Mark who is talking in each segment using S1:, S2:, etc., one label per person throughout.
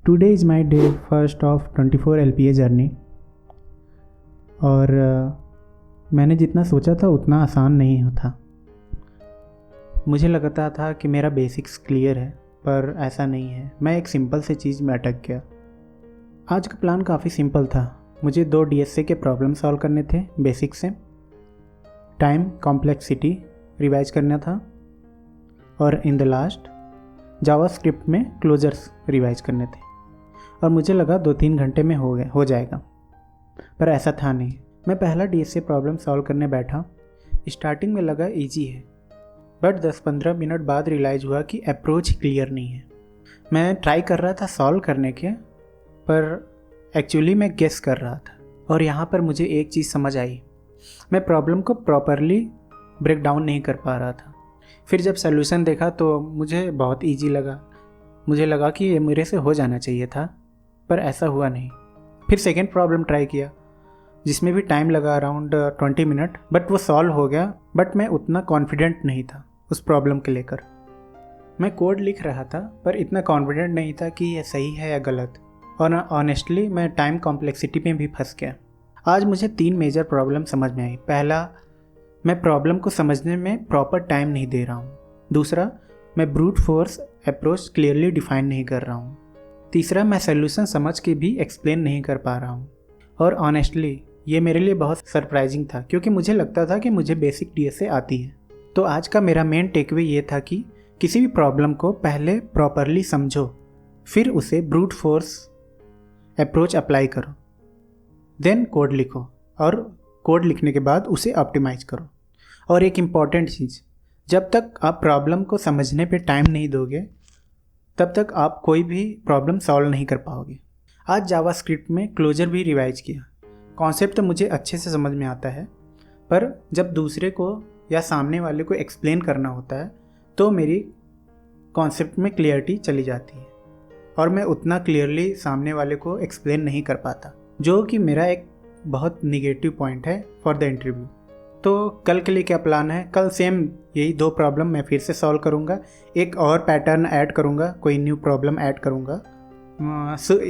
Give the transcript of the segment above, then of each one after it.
S1: Today is my day first of 24 LPA journey. और मैंने जितना सोचा था उतना आसान नहीं था। मुझे लगता था कि मेरा बेसिक्स क्लियर है, पर ऐसा नहीं है। मैं एक सिंपल सी चीज़ में अटक गया। आज का प्लान काफ़ी सिंपल था। मुझे 2 DSA के प्रॉब्लम सॉल्व करने थे बेसिक से, टाइम कॉम्प्लेक्सिटी रिवाइज करना था, और इन द लास्ट जावास्क्रिप्ट में क्लोजर्स रिवाइज करने थे। और मुझे लगा 2-3 घंटे में हो जाएगा, पर ऐसा था नहीं। मैं पहला DSA प्रॉब्लम सॉल्व करने बैठा। स्टार्टिंग में लगा इजी है, बट 10-15 मिनट बाद रियलाइज़ हुआ कि अप्रोच क्लियर नहीं है। मैं ट्राई कर रहा था सॉल्व करने के, पर एक्चुअली मैं गेस कर रहा था। और यहाँ पर मुझे एक चीज़ समझ आई, मैं प्रॉब्लम को प्रॉपरली ब्रेक डाउन नहीं कर पा रहा था। फिर जब सॉल्यूशन देखा तो मुझे बहुत इजी लगा। मुझे लगा कि ये मेरे से हो जाना चाहिए था, पर ऐसा हुआ नहीं। फिर सेकेंड प्रॉब्लम ट्राई किया, जिसमें भी टाइम लगा अराउंड 20 मिनट, बट वो सॉल्व हो गया। बट मैं उतना कॉन्फिडेंट नहीं था उस प्रॉब्लम के लेकर। मैं कोड लिख रहा था, पर इतना कॉन्फिडेंट नहीं था कि ये सही है या गलत। और ऑनेस्टली मैं टाइम कॉम्प्लेक्सिटी में भी फंस गया। आज मुझे 3 मेजर प्रॉब्लम समझ में आई। पहला, मैं प्रॉब्लम को समझने में प्रॉपर टाइम नहीं दे रहा हूँ। दूसरा, मैं brute force approach clearly define नहीं कर रहा हूँ। तीसरा, मैं सॉल्यूशन समझ के भी एक्सप्लेन नहीं कर पा रहा हूँ। और ऑनेस्टली ये मेरे लिए बहुत सरप्राइजिंग था, क्योंकि मुझे लगता था कि मुझे बेसिक DSA आती है। तो आज का मेरा मेन टेकअवे ये था कि किसी भी प्रॉब्लम को पहले प्रॉपरली समझो, फिर उसे ब्रूट फोर्स अप्रोच अप्लाई करो, देन कोड लिखो, और कोड लिखने के बाद उसे ऑप्टिमाइज करो। और एक इम्पॉर्टेंट चीज़, जब तक आप प्रॉब्लम को समझने पे टाइम नहीं दोगे, तब तक आप कोई भी प्रॉब्लम सॉल्व नहीं कर पाओगे। आज जावास्क्रिप्ट में क्लोजर भी रिवाइज किया। कॉन्सेप्ट तो मुझे अच्छे से समझ में आता है, पर जब दूसरे को या सामने वाले को एक्सप्लेन करना होता है तो मेरी कॉन्सेप्ट में क्लियरिटी चली जाती है, और मैं उतना क्लियरली सामने वाले को एक्सप्लेन नहीं कर पाता, जो कि मेरा एक बहुत निगेटिव पॉइंट है फॉर द इंटरव्यू। तो कल के लिए क्या प्लान है? कल सेम यही 2 प्रॉब्लम मैं फिर से सॉल्व करूँगा। एक और पैटर्न ऐड करूँगा, कोई न्यू प्रॉब्लम ऐड करूँगा।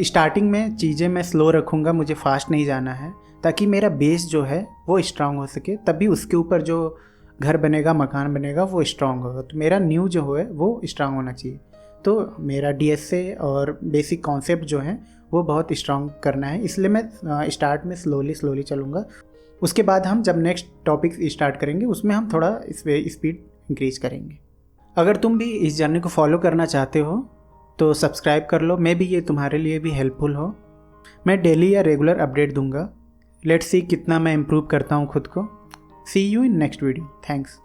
S1: स्टार्टिंग में चीज़ें मैं स्लो रखूँगा, मुझे फास्ट नहीं जाना है, ताकि मेरा बेस जो है वो स्ट्रांग हो सके। तभी उसके ऊपर जो घर बनेगा, मकान बनेगा, वो स्ट्रांग होगा। तो मेरा न्यू जो है वो स्ट्रांग होना चाहिए। तो मेरा DSA और बेसिक कॉन्सेप्ट जो है वो बहुत स्ट्रांग करना है, इसलिए मैं स्टार्ट में स्लोली चलूँगा। उसके बाद हम जब नेक्स्ट टॉपिक स्टार्ट करेंगे उसमें हम थोड़ा स्पीड इंक्रीज करेंगे। अगर तुम भी इस जर्नी को फॉलो करना चाहते हो तो सब्सक्राइब कर लो, मे बी ये तुम्हारे लिए भी हेल्पफुल हो। मैं डेली या रेगुलर अपडेट दूंगा। लेट्स सी कितना मैं इम्प्रूव करता हूँ खुद को। See you in next video. Thanks.